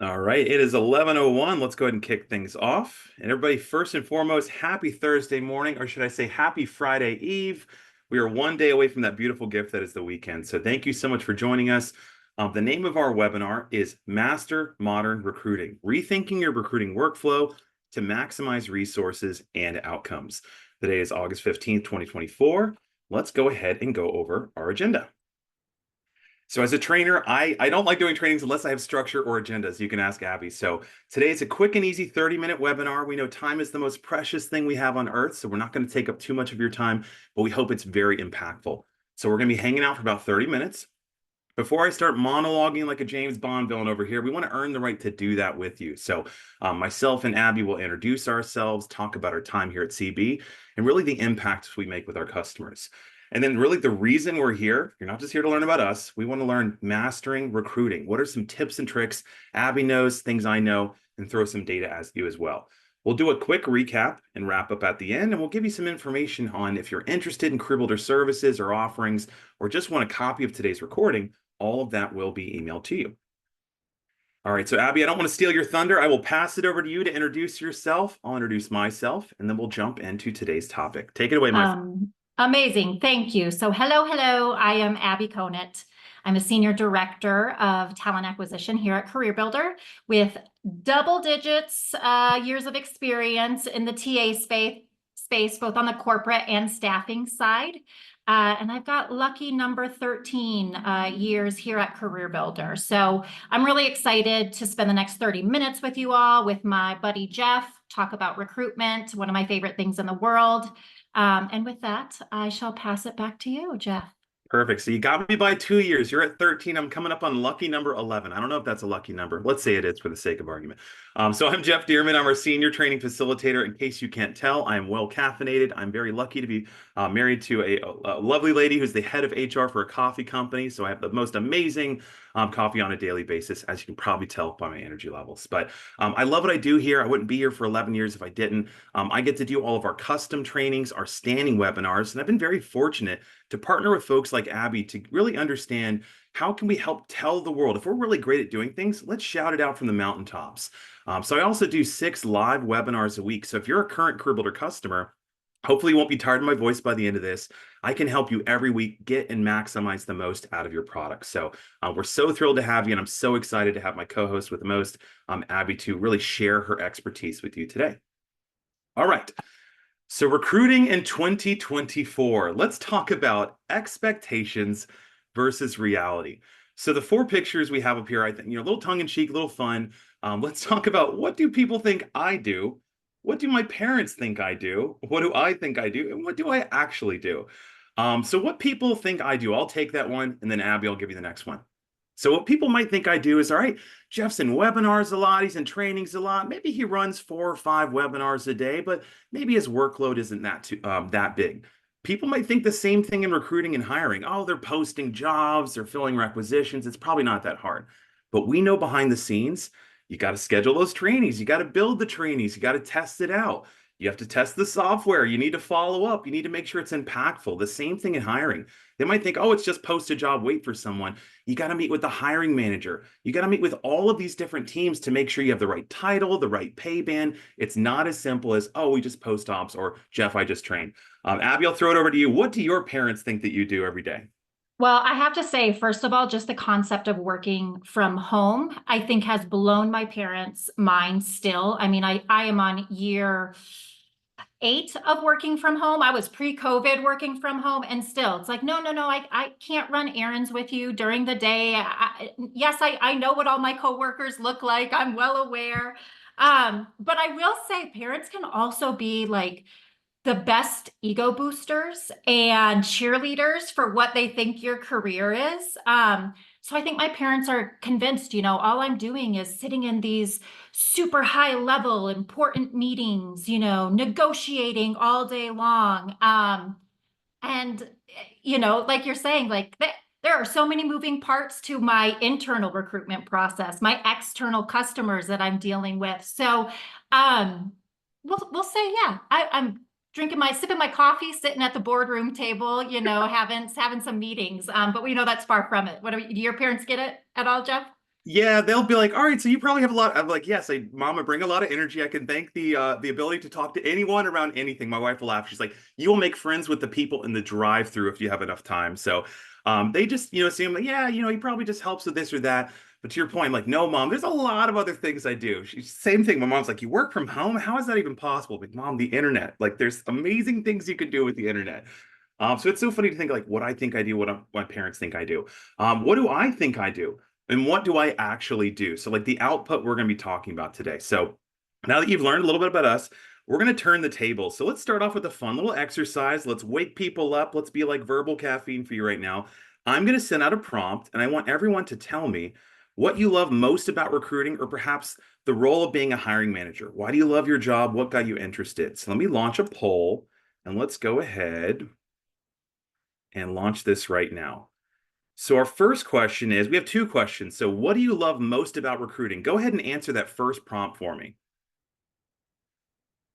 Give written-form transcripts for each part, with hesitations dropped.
All right, it is 11:01. Let's go ahead and kick things off. And everybody, first and foremost, happy Thursday morning, or should I say happy Friday Eve. We are one day away from that beautiful gift that is the weekend. So thank you so much for joining us. The name of our webinar is Master Modern Recruiting, Rethinking Your Recruiting Workflow to Maximize Resources and Outcomes. Today is August 15th, 2024. Let's go ahead and go over our agenda. So as a trainer, I don't like doing trainings unless I have structure or agendas. You can ask Abby. So today it's a quick and easy 30-minute webinar. We know time is the most precious thing we have on earth, so we're not going to take up too much of your time, but we hope it's very impactful. So we're going to be hanging out for about 30 minutes. Before I start monologuing like a James Bond villain over here, we want to earn the right to do that with you. So myself and Abby will introduce ourselves, talk about our time here at CB, and really the impacts we make with our customers. And then really the reason we're here, you're not just here to learn about us. We want to learn mastering recruiting. What are some tips and tricks Abby knows, things I know, and throw some data at you as well. We'll do a quick recap and wrap up at the end, and we'll give you some information on if you're interested in CareerBuilder services or offerings, or just want a copy of today's recording. All of that will be emailed to you. All right, so Abby, I don't want to steal your thunder. I will pass it over to you to introduce yourself. I'll introduce myself, and then we'll jump into today's topic. Take it away, my friend. Amazing. Thank you. So hello. I am Abby Conant. I'm a senior director of talent acquisition here at CareerBuilder with double digits years of experience in the TA space, both on the corporate and staffing side. And I've got lucky number 13 years here at CareerBuilder. So I'm really excited to spend the next 30 minutes with you all, with my buddy Jeff, talk about recruitment, one of my favorite things in the world. And with that, I shall pass it back to you, Jeff. Perfect. So you got me by 2 years. You're at 13. I'm coming up on lucky number 11. I don't know if that's a lucky number. Let's say it is for the sake of argument. So I'm Jeff Dearman. I'm our senior training facilitator. In case you can't tell, I am well caffeinated. I'm very lucky to be married to a lovely lady who's the head of HR for a coffee company. So I have the most amazing coffee on a daily basis, as you can probably tell by my energy levels. But I love what I do here. I wouldn't be here for 11 years if I didn't. I get to do all of our custom trainings, our standing webinars, and I've been very fortunate to partner with folks like Abby to really understand how can we help tell the world, if we're really great at doing things, let's shout it out from the mountaintops. So I also do 6 live webinars a week. So if you're a current CareerBuilder customer, hopefully you won't be tired of my voice by the end of this. I can help you every week get and maximize the most out of your product. So we're so thrilled to have you, and I'm so excited to have my co-host with the most, Abby, to really share her expertise with you today. All right. So recruiting in 2024, let's talk about expectations versus reality. So the 4 pictures we have up here, I think, a little tongue-in-cheek, a little fun. Let's talk about, what do people think I do? What do my parents think I do? What do I think I do? And what do I actually do? So what people think I do, I'll take that one, and then Abby, I'll give you the next one. So what people might think I do is, all right, Jeff's in webinars a lot, he's in trainings a lot. Maybe he runs 4 or 5 webinars a day, but maybe his workload isn't that big. People might think the same thing in recruiting and hiring. Oh, they're posting jobs, they're filling requisitions. It's probably not that hard. But we know behind the scenes, you got to schedule those trainings. You got to build the trainings. You got to test it out. You have to test the software. You need to follow up. You need to make sure it's impactful. The same thing in hiring. They might think, oh, it's just post a job, wait for someone. You got to meet with the hiring manager. You got to meet with all of these different teams to make sure you have the right title, the right pay band. It's not as simple as, oh, we just post ops, or Jeff, I just trained. Abby, I'll throw it over to you. What do your parents think that you do every day? Well, I have to say, first of all, just the concept of working from home, I think has blown my parents' minds still. I mean, I am on year 8 of working from home. I was pre-COVID working from home, and still it's like, no, I can't run errands with you during the day. Yes, I know what all my coworkers look like. I'm well aware. But I will say parents can also be like the best ego boosters and cheerleaders for what they think your career is. So I think my parents are convinced, all I'm doing is sitting in these super high level important meetings, negotiating all day long. And, like you're saying, like there are so many moving parts to my internal recruitment process, my external customers that I'm dealing with. So we'll say, yeah, I'm sipping my coffee, sitting at the boardroom table, having some meetings. But we know that's far from it. Do your parents get it at all, Jeff? Yeah, they'll be like, all right, so you probably have a lot. I'm like, yes, mom, I bring a lot of energy. I can thank the ability to talk to anyone around anything. My wife will laugh. She's like, you will make friends with the people in the drive-through if you have enough time. So they just, seem like, yeah, he probably just helps with this or that. But to your point, like, no, mom, there's a lot of other things I do. Same thing. My mom's like, you work from home? How is that even possible? Like, mom, the internet. Like, there's amazing things you can do with the internet. So it's so funny to think like what I think I do, what my parents think I do. What do I think I do? And what do I actually do? So, like the output we're going to be talking about today. So, now that you've learned a little bit about us, we're going to turn the table. So, let's start off with a fun little exercise. Let's wake people up. Let's be like verbal caffeine for you right now. I'm going to send out a prompt, and I want everyone to tell me what you love most about recruiting, or perhaps the role of being a hiring manager. Why do you love your job? What got you interested? So, let me launch a poll, and let's go ahead and launch this right now. So our first question is, we have two questions. So what do you love most about recruiting? Go ahead and answer that first prompt for me.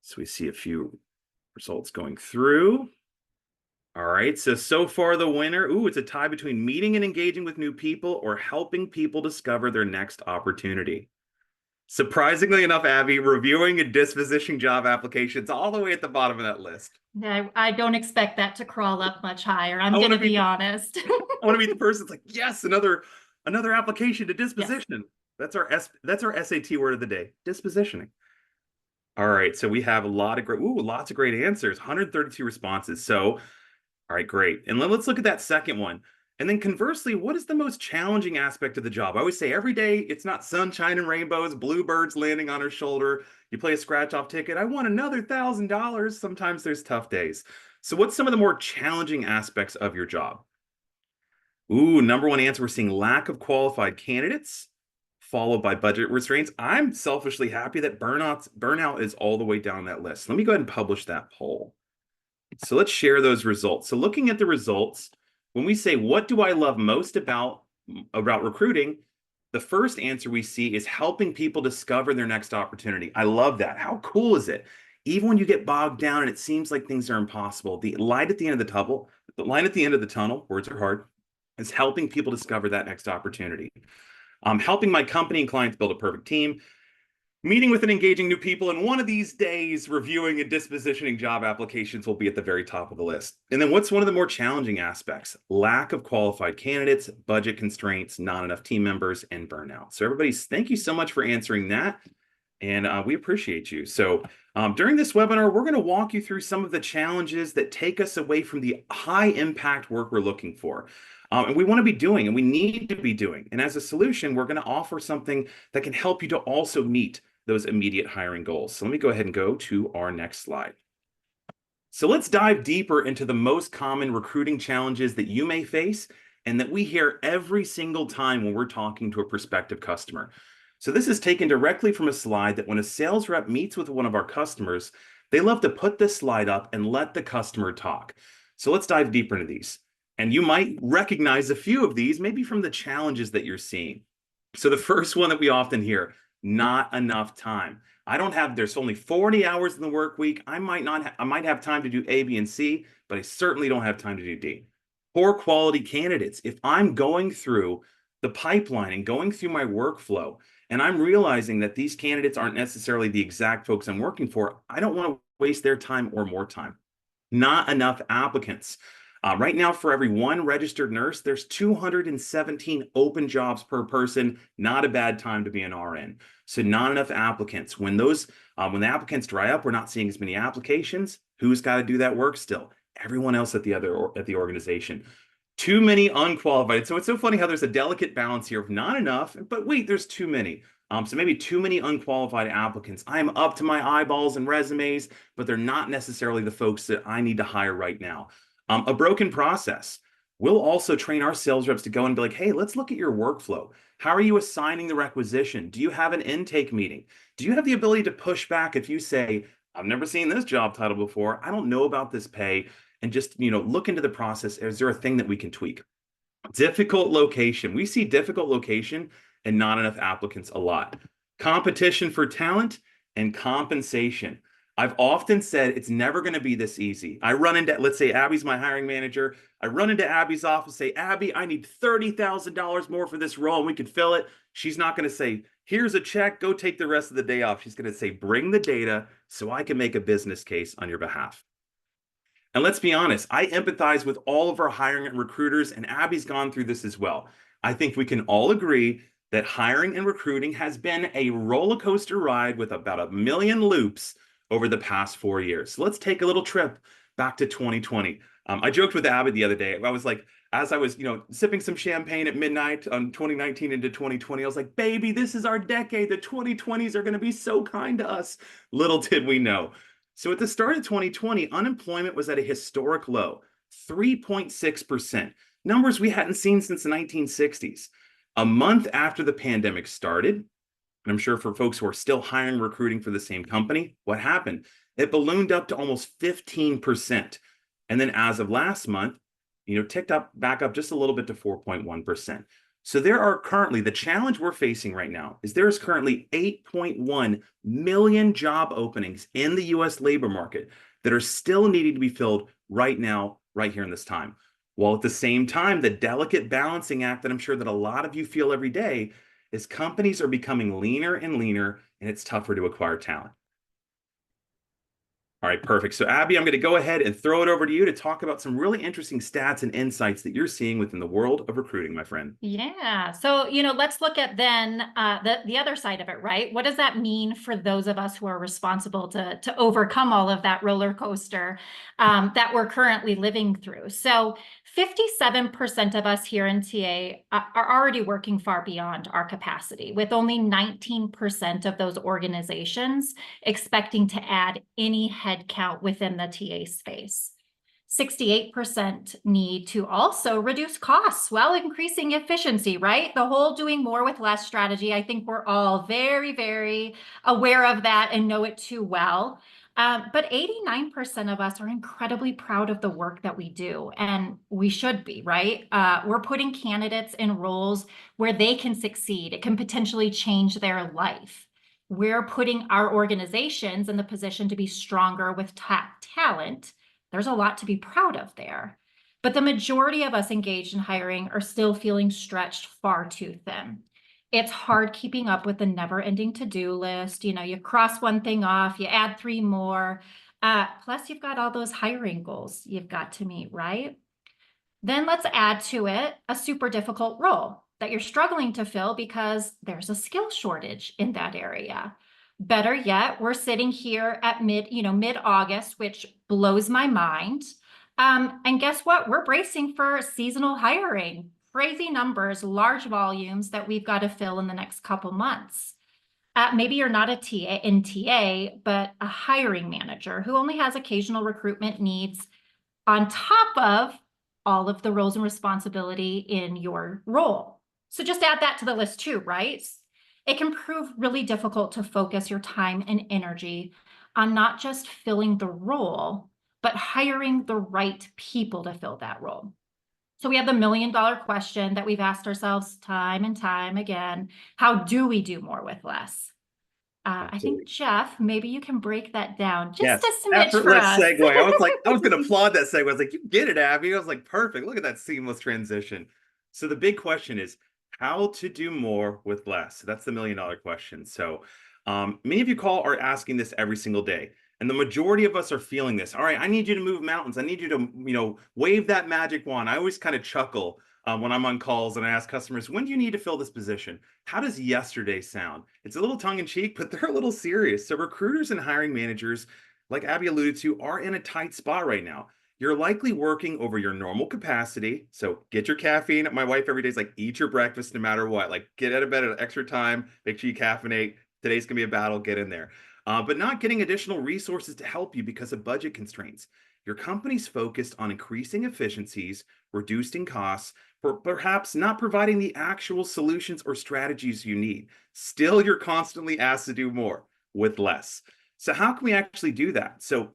So we see a few results going through. All right, so far the winner, it's a tie between meeting and engaging with new people or helping people discover their next opportunity. Surprisingly enough, Abby, reviewing and dispositioning job applications all the way at the bottom of that list. I don't expect that to crawl up much higher. I'm I want going to to be be honest. I want to be the person that's like, yes, another application to Yes. disposition. That's our SAT word of the day, dispositioning. All right, so we have a lot of lots of great answers, 132 responses. So, all right, great. And let's look at that second one. And then conversely, what is the most challenging aspect of the job? I always say every day it's not sunshine and rainbows, bluebirds landing on our shoulder. You play a scratch off ticket. I want another $1,000. Sometimes there's tough days. So, what's some of the more challenging aspects of your job? Number one answer, we're seeing lack of qualified candidates, followed by budget restraints. I'm selfishly happy that burnout is all the way down that list. Let me go ahead and publish that poll. So let's share those results. So looking at the results, when we say, what do I love most about recruiting? The first answer we see is helping people discover their next opportunity. I love that. How cool is it? Even when you get bogged down and it seems like things are impossible, the light at the end of the line at the end of the tunnel, words are hard, is helping people discover that next opportunity. Helping my company and clients build a perfect team, meeting with and engaging new people, and one of these days, reviewing and dispositioning job applications will be at the very top of the list. And then what's one of the more challenging aspects? Lack of qualified candidates, budget constraints, not enough team members, and burnout. So thank you so much for answering that. And we appreciate you. So during this webinar, we're going to walk you through some of the challenges that take us away from the high impact work we're looking for. And we want to be doing, and we need to be doing. And as a solution, we're going to offer something that can help you to also meet those immediate hiring goals. So let me go ahead and go to our next slide. So let's dive deeper into the most common recruiting challenges that you may face and that we hear every single time when we're talking to a prospective customer. So this is taken directly from a slide that when a sales rep meets with one of our customers, they love to put this slide up and let the customer talk. So let's dive deeper into these. And you might recognize a few of these, maybe from the challenges that you're seeing. So the first one that we often hear, not enough time. There's only 40 hours in the work week. I might have time to do A, B, and C, but I certainly don't have time to do D. Poor quality candidates. If I'm going through the pipeline and going through my workflow, and I'm realizing that these candidates aren't necessarily the exact folks I'm working for, I don't want to waste their time or more time. Not enough applicants. Right now, for every one registered nurse, there's 217 open jobs per person. Not a bad time to be an RN. So not enough applicants. When the applicants dry up, we're not seeing as many applications. Who's got to do that work still? Everyone else at the organization. Too many unqualified. So it's so funny how there's a delicate balance here of not enough, but wait, there's too many. So maybe too many unqualified applicants. I'm up to my eyeballs in resumes, but they're not necessarily the folks that I need to hire right now. A broken process. We'll also train our sales reps to go and be like, hey, let's look at your workflow. How are you assigning the requisition? Do you have an intake meeting? Do you have the ability to push back if you say, I've never seen this job title before. I don't know about this pay. And just, look into the process. Is there a thing that we can tweak? Difficult location. We see difficult location and not enough applicants a lot. Competition for talent and compensation. I've often said it's never going to be this easy. I run into, let's say Abby's my hiring manager. I run into Abby's office, say, Abby, I need $30,000 more for this role and we can fill it. She's not going to say, here's a check, go take the rest of the day off. She's going to say, bring the data so I can make a business case on your behalf. And let's be honest, I empathize with all of our hiring and recruiters, and Abby's gone through this as well. I think we can all agree that hiring and recruiting has been a roller coaster ride with about a million loops over the past 4 years. So let's take a little trip back to 2020. I joked with Abby the other day. I was like, as I was, sipping some champagne at midnight on 2019 into 2020, I was like, baby, this is our decade. The 2020s are going to be so kind to us. Little did we know. So at the start of 2020, unemployment was at a historic low, 3.6%, numbers we hadn't seen since the 1960s. A month after the pandemic started, and I'm sure for folks who are still hiring, recruiting for the same company, what happened? It ballooned up to almost 15%. And then as of last month, ticked up back up just a little bit to 4.1%. So there are currently, the challenge we're facing right now is there is currently 8.1 million job openings in the US labor market that are still needing to be filled right now, right here in this time. While at the same time, the delicate balancing act that I'm sure that a lot of you feel every day is companies are becoming leaner and leaner, and it's tougher to acquire talent. All right, perfect. So Abby, I'm going to go ahead and throw it over to you to talk about some really interesting stats and insights that you're seeing within the world of recruiting, my friend. Yeah. So, let's look at then the other side of it, right? What does that mean for those of us who are responsible to overcome all of that roller coaster that we're currently living through? So 57% of us here in TA are already working far beyond our capacity, with only 19% of those organizations expecting to add any headcount within the TA space. 68% need to also reduce costs while increasing efficiency, right? The whole doing more with less strategy. I think we're all very, very aware of that and know it too well. But 89% of us are incredibly proud of the work that we do, and we should be, right? We're putting candidates in roles where they can succeed. It can potentially change their life. We're putting our organizations in the position to be stronger with top talent. There's a lot to be proud of there. But the majority of us engaged in hiring are still feeling stretched far too thin. It's hard keeping up with the never-ending to-do list. You cross one thing off, you add three more. Plus, you've got all those hiring goals you've got to meet, right? Then let's add to it a super difficult role that you're struggling to fill because there's a skill shortage in that area. Better yet, we're sitting here at mid-August, which blows my mind. And guess what? We're bracing for seasonal hiring, crazy numbers, large volumes that we've got to fill in the next couple months. Maybe you're not a TA in TA, but a hiring manager who only has occasional recruitment needs on top of all of the roles and responsibility in your role. So just add that to the list too, right? It can prove really difficult to focus your time and energy on not just filling the role, but hiring the right people to fill that role. So we have the million-dollar question that we've asked ourselves time and time again. How do we do more with less? I think, Jeff, maybe you can break that down just Yes, a smidge for effortless us. segue. I was going to applaud that segue. I was like, you get it, Abby. I was like, perfect. Look at that seamless transition. So the big question is how to do more with less. That's the million-dollar question. So many of you are asking this every single day. And the majority of us are feeling this. All right, I need you to move mountains. I need you to, wave that magic wand. I always kind of chuckle when I'm on calls and I ask customers, when do you need to fill this position? How does yesterday sound? It's a little tongue in cheek, but they're a little serious. So recruiters and hiring managers, like Abby alluded to, are in a tight spot right now. You're likely working over your normal capacity. So get your caffeine. My wife every day is like, eat your breakfast no matter what. Like get out of bed at extra time. Make sure you caffeinate. Today's going to be a battle. Get in there. But not getting additional resources to help you because of budget constraints. Your company's focused on increasing efficiencies, reducing costs, perhaps not providing the actual solutions or strategies you need. Still, you're constantly asked to do more with less. So how can we actually do that? So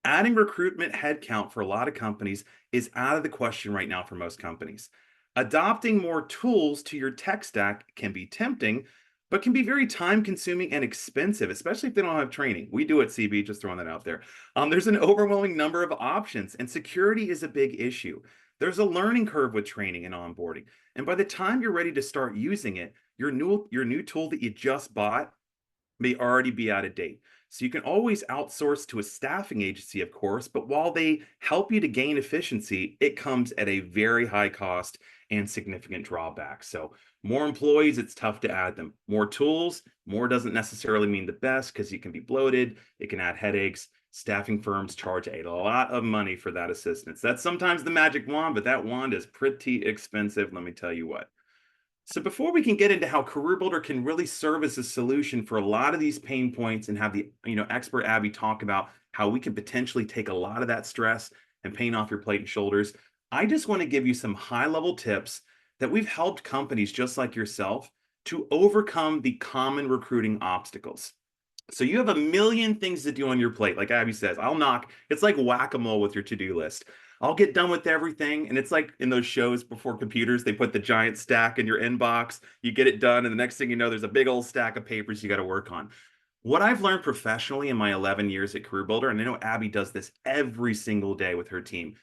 adding recruitment headcount for a lot of companies is out of the question right now for most companies. Adopting more tools to your tech stack can be tempting, but can be very time consuming and expensive, especially if they don't have training. We do at CB, just throwing that out there. There's an overwhelming number of options, and security is a big issue. There's a learning curve with training and onboarding. And by the time you're ready to start using it, your new tool that you just bought may already be out of date. So you can always outsource to a staffing agency, of course, but while they help you to gain efficiency, it comes at a very high cost and significant drawback. So more employees, it's tough to add them. More tools, more doesn't necessarily mean the best because you can be bloated, it can add headaches. Staffing firms charge a lot of money for that assistance. That's sometimes the magic wand, but that wand is pretty expensive, let me tell you what. So before we can get into how CareerBuilder can really serve as a solution for a lot of these pain points and have the expert Abby talk about how we can potentially take a lot of that stress and pain off your plate and shoulders, I just want to give you some high-level tips that we've helped companies just like yourself to overcome the common recruiting obstacles. So you have a million things to do on your plate. Like Abby says, it's like whack-a-mole with your to-do list. I'll get done with everything. And it's like in those shows before computers, they put the giant stack in your inbox, you get it done, and the next thing you know, there's a big old stack of papers you got to work on. What I've learned professionally in my 11 years at CareerBuilder, and I know Abby does this every single day with her team,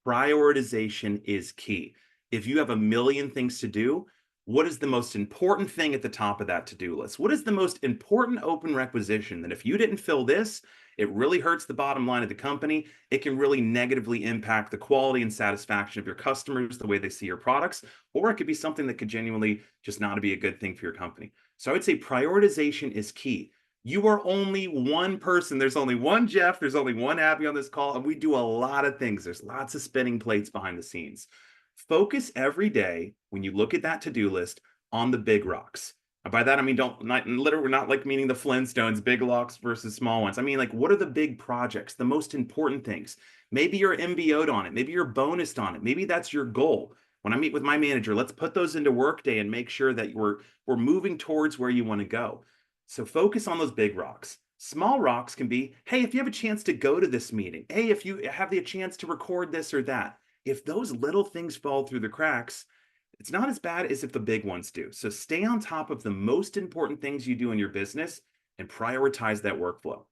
prioritization is key. If you have a million things to do, what is the most important thing at the top of that to-do list? What is the most important open requisition that if you didn't fill this, it really hurts the bottom line of the company. It can really negatively impact the quality and satisfaction of your customers, the way they see your products, or it could be something that could genuinely just not be a good thing for your company. So I would say prioritization is key. You are only one person. There's only one Jeff. There's only one Abby on this call, and we do a lot of things. There's lots of spinning plates behind the scenes. Focus every day when you look at that to-do list on the big rocks. And by that, I mean, we're not like meaning the Flintstones, big rocks versus small ones. I mean, like, what are the big projects, the most important things? Maybe you're MBO'd on it. Maybe you're bonused on it. Maybe that's your goal. When I meet with my manager, let's put those into Workday and make sure that we're moving towards where you want to go. So focus on those big rocks. Small rocks can be, hey, if you have a chance to go to this meeting, hey, if you have the chance to record this or that. If those little things fall through the cracks, it's not as bad as if the big ones do. So stay on top of the most important things you do in your business and prioritize that workflow.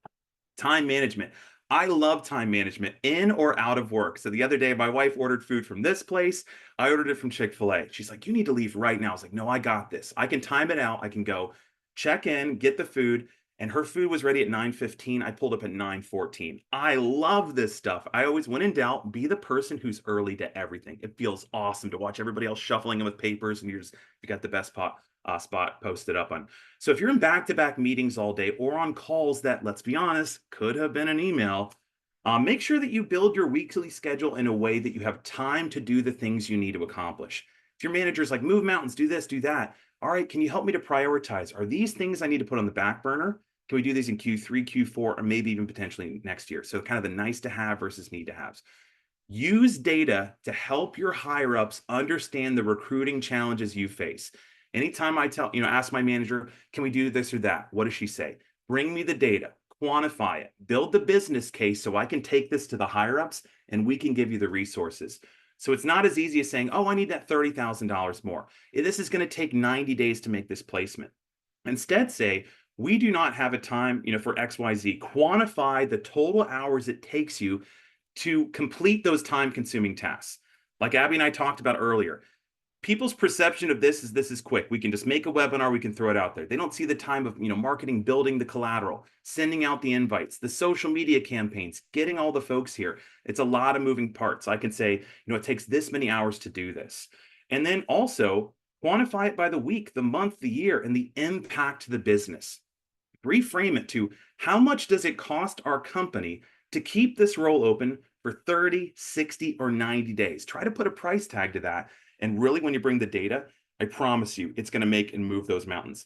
Time management. I love time management in or out of work. So the other day, my wife ordered food from this place. I ordered it from Chick-fil-A. She's like, you need to leave right now. I was like, no, I got this. I can time it out. I can go check in, get the food, and her food was ready at 9:15. I pulled up at 9:14. I love this stuff. I always, when in doubt, be the person who's early to everything. It feels awesome to watch everybody else shuffling in with papers, and you got the best spot posted up on. So if you're in back-to-back meetings all day or on calls that, let's be honest, could have been an email, make sure that you build your weekly schedule in a way that you have time to do the things you need to accomplish. If your manager's like, move mountains, do this, do that. All right, can you help me to prioritize? Are these things I need to put on the back burner? Can we do these in Q3, Q4, or maybe even potentially next year? So kind of the nice to have versus need to haves. Use data to help your higher ups understand the recruiting challenges you face. Anytime I ask my manager, can we do this or that? What does she say? Bring me the data, quantify it, build the business case so I can take this to the higher ups and we can give you the resources. So it's not as easy as saying, oh, I need that $30,000 more. This is going to take 90 days to make this placement. Instead, say, we do not have a time, for XYZ. Quantify the total hours it takes you to complete those time-consuming tasks. Like Abby and I talked about earlier, people's perception of this is quick. We can just make a webinar, we can throw it out there. They don't see the time of, marketing, building the collateral, sending out the invites, the social media campaigns, getting all the folks here. It's a lot of moving parts. I can say, it takes this many hours to do this. And then also quantify it by the week, the month, the year, and the impact to the business. Reframe it to how much does it cost our company to keep this role open for 30, 60, or 90 days? Try to put a price tag to that. And really, when you bring the data, I promise you, it's going to make and move those mountains.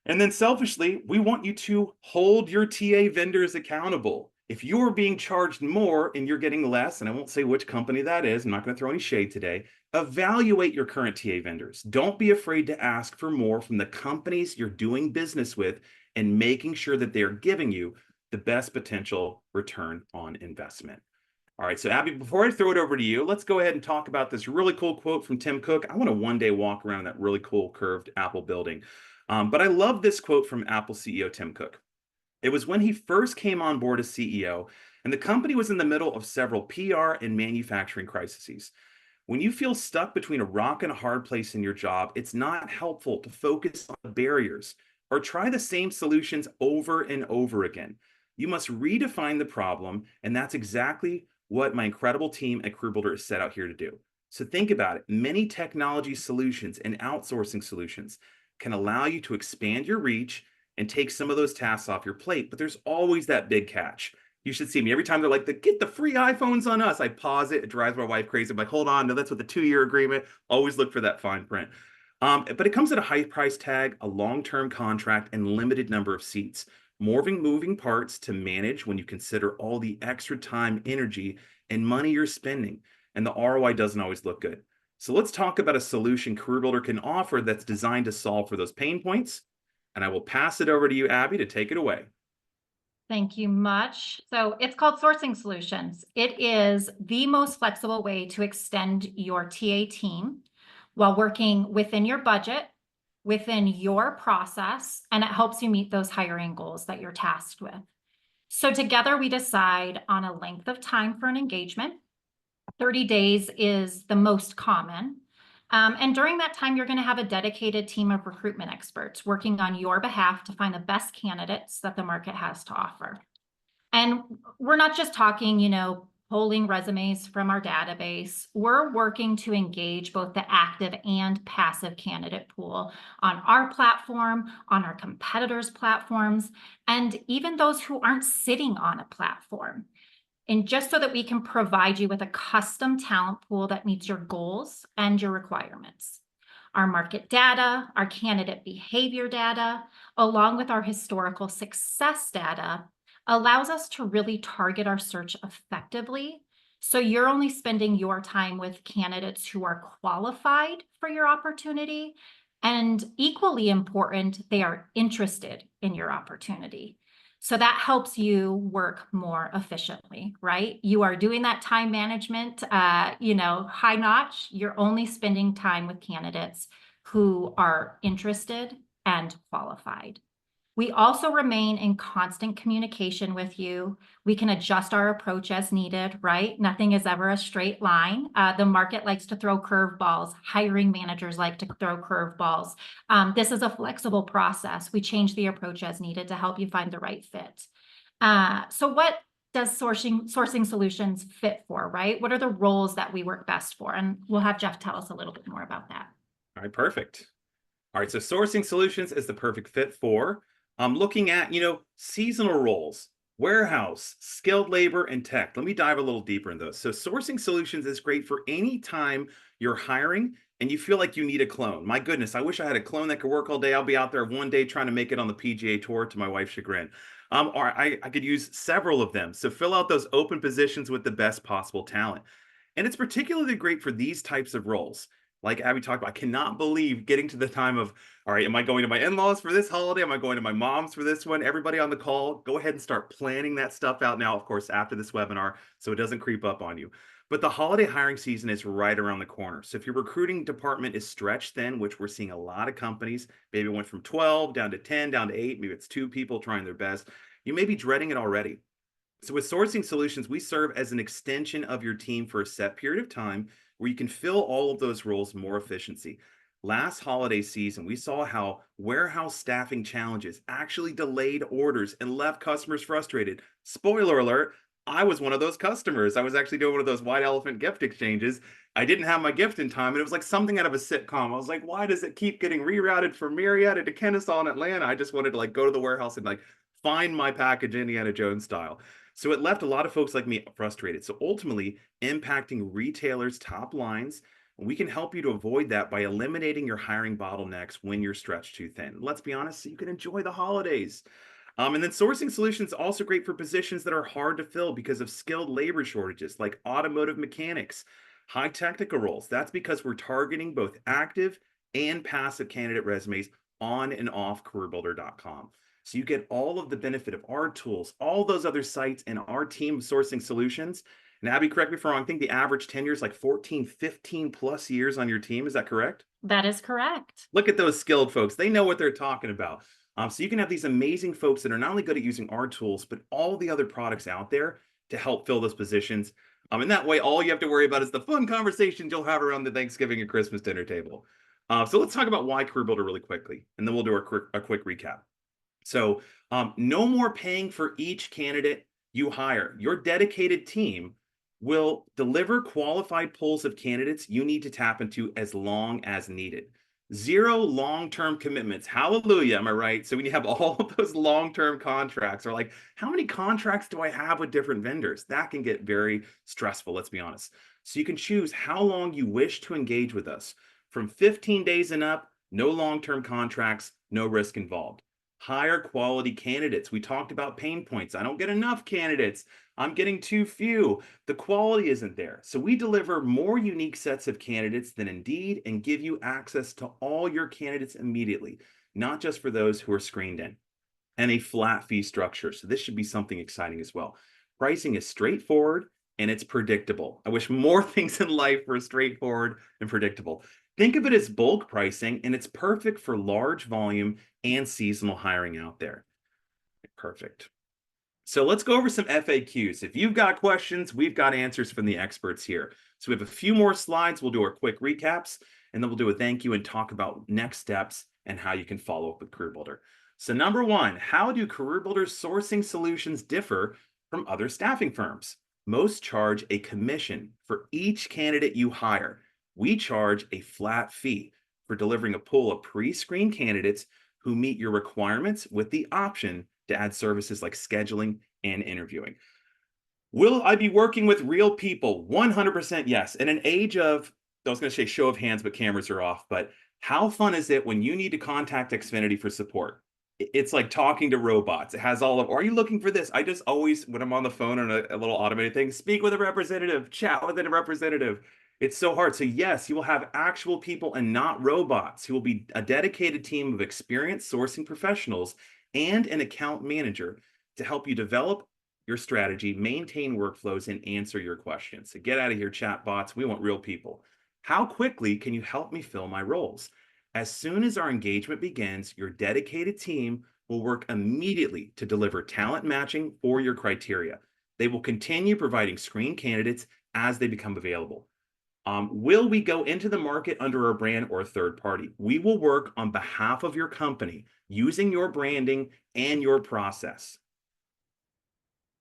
And then selfishly, we want you to hold your TA vendors accountable. If you're being charged more and you're getting less, and I won't say which company that is, I'm not going to throw any shade today, evaluate your current TA vendors. Don't be afraid to ask for more from the companies you're doing business with and making sure that they're giving you the best potential return on investment. All right, so Abby, before I throw it over to you, let's go ahead and talk about this really cool quote from Tim Cook. I want to one day walk around that really cool curved Apple building. But I love this quote from Apple CEO Tim Cook. It was when he first came on board as CEO, and the company was in the middle of several PR and manufacturing crises. When you feel stuck between a rock and a hard place in your job, it's not helpful to focus on the barriers or try the same solutions over and over again. You must redefine the problem, and that's exactly what my incredible team at CareerBuilder is set out here to do. So think about it. Many technology solutions and outsourcing solutions can allow you to expand your reach and take some of those tasks off your plate, but there's always that big catch. You should see me every time they're like, get the free iPhones on us. I pause it. It drives my wife crazy. I'm like, hold on. No, that's with the 2-year agreement. Always look for that fine print. But it comes at a high price tag, a long-term contract, and limited number of seats. Moving parts to manage when you consider all the extra time, energy, and money you're spending. And the ROI doesn't always look good. So let's talk about a solution CareerBuilder can offer that's designed to solve for those pain points. And I will pass it over to you, Abby, to take it away. Thank you much. So it's called Sourcing Solutions. It is the most flexible way to extend your TA team while working within your budget, within your process, and it helps you meet those hiring goals that you're tasked with. So together we decide on a length of time for an engagement. 30 days is the most common. And during that time, you're going to have a dedicated team of recruitment experts working on your behalf to find the best candidates that the market has to offer. And we're not just talking, pulling resumes from our database. We're working to engage both the active and passive candidate pool on our platform, on our competitors' platforms, and even those who aren't sitting on a platform. And just so that we can provide you with a custom talent pool that meets your goals and your requirements. Our market data, our candidate behavior data, along with our historical success data, allows us to really target our search effectively. So you're only spending your time with candidates who are qualified for your opportunity. And equally important, they are interested in your opportunity. So that helps you work more efficiently, right? You are doing that time management, high notch. You're only spending time with candidates who are interested and qualified. We also remain in constant communication with you. We can adjust our approach as needed, right? Nothing is ever a straight line. The market likes to throw curveballs. Hiring managers like to throw curveballs. This is a flexible process. We change the approach as needed to help you find the right fit. So what does sourcing solutions fit for, right? What are the roles that we work best for? And we'll have Jeff tell us a little bit more about that. All right, perfect. All right, so sourcing solutions is the perfect fit for looking at, seasonal roles, warehouse, skilled labor, and tech. Let me dive a little deeper in those. So sourcing solutions is great for any time you're hiring and you feel like you need a clone. My goodness, I wish I had a clone that could work all day. I'll be out there one day trying to make it on the PGA Tour to my wife's chagrin. Or I could use several of them. So fill out those open positions with the best possible talent. And it's particularly great for these types of roles. Like Abby talked about, I cannot believe getting to the time of, all right, am I going to my in-laws for this holiday? Am I going to my mom's for this one? Everybody on the call, go ahead and start planning that stuff out now, of course, after this webinar, so it doesn't creep up on you. But the holiday hiring season is right around the corner. So if your recruiting department is stretched thin, which we're seeing a lot of companies, maybe it went from 12 down to 10, down to 8, maybe it's 2 people trying their best, you may be dreading it already. So with sourcing solutions, we serve as an extension of your team for a set period of time where you can fill all of those roles more efficiency. Last holiday season, we saw how warehouse staffing challenges actually delayed orders and left customers frustrated. Spoiler alert, I was one of those customers. I was actually doing one of those white elephant gift exchanges. I didn't have my gift in time, and it was like something out of a sitcom. I was like, why does it keep getting rerouted from Marietta to Kennesaw in Atlanta? I just wanted to go to the warehouse and find my package Indiana Jones style. So it left a lot of folks like me frustrated. So ultimately, impacting retailers' top lines, we can help you to avoid that by eliminating your hiring bottlenecks when you're stretched too thin. Let's be honest, so you can enjoy the holidays. And then sourcing solutions also great for positions that are hard to fill because of skilled labor shortages, like automotive mechanics, high technical roles. That's because we're targeting both active and passive candidate resumes on and off careerbuilder.com. So you get all of the benefit of our tools, all those other sites, and our team of sourcing solutions. And Abby, correct me if I'm wrong, I think the average tenure is like 14, 15 plus years on your team. Is that correct? That is correct. Look at those skilled folks. They know what they're talking about. So you can have these amazing folks that are not only good at using our tools, but all the other products out there to help fill those positions. And that way, all you have to worry about is the fun conversations you'll have around the Thanksgiving and Christmas dinner table. So let's talk about why CareerBuilder really quickly, and then we'll do a quick recap. So no more paying for each candidate you hire. Your dedicated team will deliver qualified pools of candidates you need to tap into as long as needed. Zero long-term commitments. Hallelujah, am I right? So when you have all of those long-term contracts, or like, how many contracts do I have with different vendors? That can get very stressful, let's be honest. So you can choose how long you wish to engage with us. From 15 days and up, no long-term contracts, no risk involved. Higher quality candidates. We talked about pain points. I don't get enough candidates. I'm getting too few. The quality isn't there. So we deliver more unique sets of candidates than Indeed and give you access to all your candidates immediately, not just for those who are screened in. And a flat fee structure. So this should be something exciting as well. Pricing is straightforward and it's predictable. I wish more things in life were straightforward and predictable. Think of it as bulk pricing, and it's perfect for large volume and seasonal hiring out there. Perfect. So let's go over some FAQs. If you've got questions, we've got answers from the experts here. So we have a few more slides. We'll do our quick recaps, and then we'll do a thank you and talk about next steps and how you can follow up with CareerBuilder. So number one, how do CareerBuilder's sourcing solutions differ from other staffing firms? Most charge a commission for each candidate you hire. We charge a flat fee for delivering a pool of pre-screened candidates who meet your requirements with the option to add services like scheduling and interviewing. Will I be working with real people? 100% yes. In an age of, I was going to say show of hands, but cameras are off. But how fun is it when you need to contact Xfinity for support? It's like talking to robots. It has all of, are you looking for this? I just always, when I'm on the phone on a little automated thing, speak with a representative, chat with a representative. It's so hard. So yes, you will have actual people and not robots who will be a dedicated team of experienced sourcing professionals and an account manager to help you develop your strategy, maintain workflows, and answer your questions. So get out of here, chat bots. We want real people. How quickly can you help me fill my roles? As soon as our engagement begins, your dedicated team will work immediately to deliver talent matching for your criteria. They will continue providing screen candidates as they become available. Will we go into the market under our brand or a third party? We will work on behalf of your company using your branding and your process.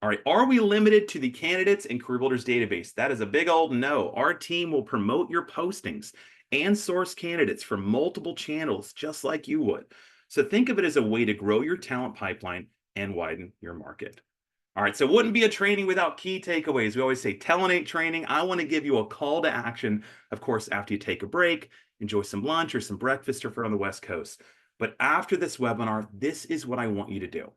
All right, are we limited to the candidates in CareerBuilder's database? That is a big old no. Our team will promote your postings and source candidates from multiple channels, just like you would. So think of it as a way to grow your talent pipeline and widen your market. All right, so it wouldn't be a training without key takeaways. We always say Telenate training. I want to give you a call to action, of course, after you take a break, enjoy some lunch or some breakfast if you're on the West Coast. But after this webinar, this is what I want you to do.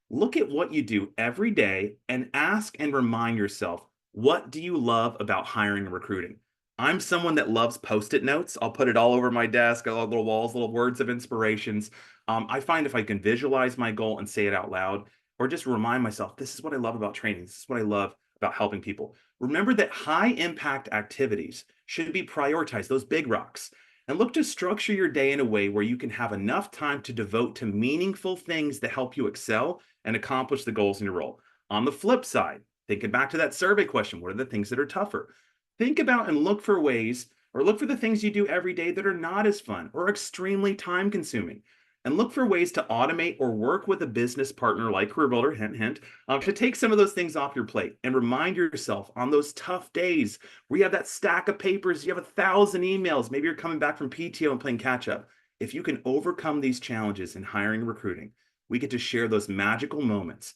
Look at what you do every day and ask and remind yourself, what do you love about hiring and recruiting? I'm someone that loves Post-it notes. I'll put it all over my desk, little walls, little words of inspirations. I find if I can visualize my goal and say it out loud, or just remind myself, this is what I love about training. This is what I love about helping people. Remember that high impact activities should be prioritized, those big rocks. And look to structure your day in a way where you can have enough time to devote to meaningful things that help you excel and accomplish the goals in your role. On the flip side, thinking back to that survey question, what are the things that are tougher? Think about and look for ways, or look for the things you do every day that are not as fun or extremely time consuming. And look for ways to automate or work with a business partner like CareerBuilder, hint, hint, to take some of those things off your plate and remind yourself on those tough days where you have that stack of papers, you have 1,000 emails, maybe you're coming back from PTO and playing catch up. If you can overcome these challenges in hiring and recruiting, we get to share those magical moments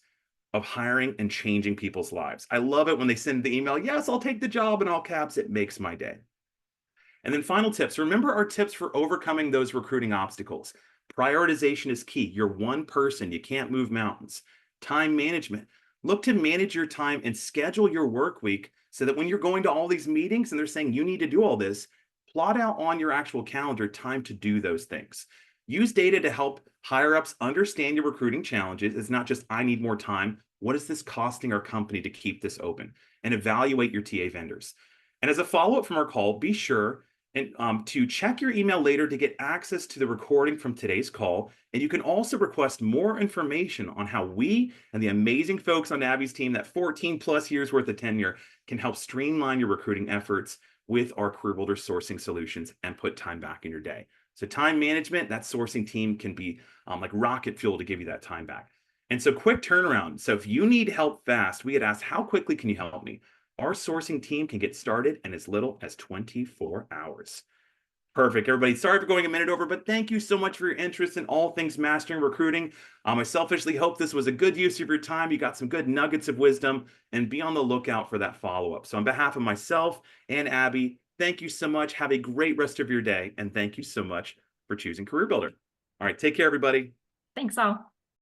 of hiring and changing people's lives. I love it when they send the email, yes, I'll take the job in all caps. It makes my day. And then final tips. Remember our tips for overcoming those recruiting obstacles. Prioritization is key. You're one person. You can't move mountains. Time management. Look to manage your time and schedule your work week so that when you're going to all these meetings and they're saying you need to do all this, plot out on your actual calendar time to do those things. Use data to help higher ups understand your recruiting challenges. It's not just, I need more time. What is this costing our company to keep this open? And evaluate your TA vendors. And as a follow-up from our call, be sure And to check your email later to get access to the recording from today's call. And you can also request more information on how we and the amazing folks on Abby's team, that 14 plus years worth of tenure, can help streamline your recruiting efforts with our CareerBuilder sourcing solutions and put time back in your day. So time management, that sourcing team can be like rocket fuel to give you that time back. And so quick turnaround. So if you need help fast, we had asked, how quickly can you help me? Our sourcing team can get started in as little as 24 hours. Perfect, everybody. Sorry for going a minute over, but thank you so much for your interest in all things mastering recruiting. I selfishly hope this was a good use of your time. You got some good nuggets of wisdom, and be on the lookout for that follow-up. So on behalf of myself and Abby, thank you so much. Have a great rest of your day, and thank you so much for choosing CareerBuilder. All right, take care, everybody. Thanks all.